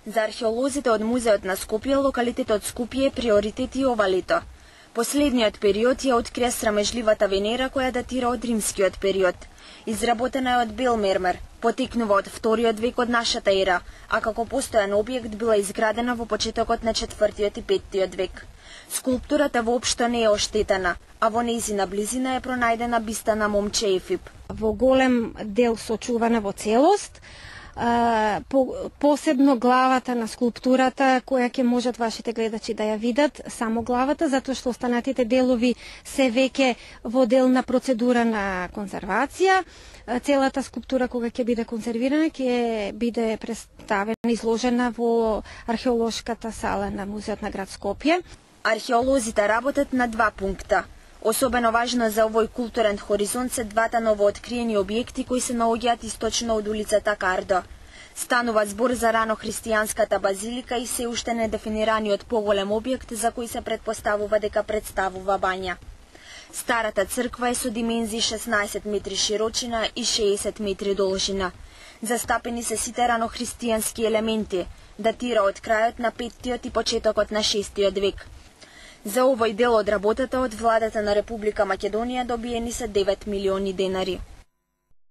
За археолозите од Музеот на Скопје, локалитетот Скопје е приоритет и ова лето. Последниот период ја открија срамежливата Венера која датира од римскиот период. Изработена е од бел мермер, потекнува од вториот век од нашата ера, а како постојан објект била изградена во почетокот на 4-тиот и 5-тиот век. Скулптурата воопшто не е оштетена, а во нејзина близина е пронајдена биста на момче Ефип. Во голем дел сочувана во целост, посебно главата на скулптурата, која ќе можат вашите гледачи да ја видат, само главата, затоа што останатите делови се веќе во дел на процедура на конзервација. Целата скулптура кога ќе биде конзервирана ќе биде представена, изложена во археолошката сала на Музеот на град Скопје. Археолозите работат на два пункта. Особено важно за овој културен хоризонт се двата новооткриени објекти кои се наоѓаат источно од улицата Кардо. Станува збор за рано христијанската базилика и се уште недефинираниот поголем објект за кој се предпоставува дека представува бања. Старата црква е со димензии 16 метри широчина и 60 метри должина. Застапени се сите рано христијански елементи, датира од крајот на 5-тиот и почетокот на 6-тиот век. За овој дел од работата од владата на Република Македонија добиени се 9 милиони денари.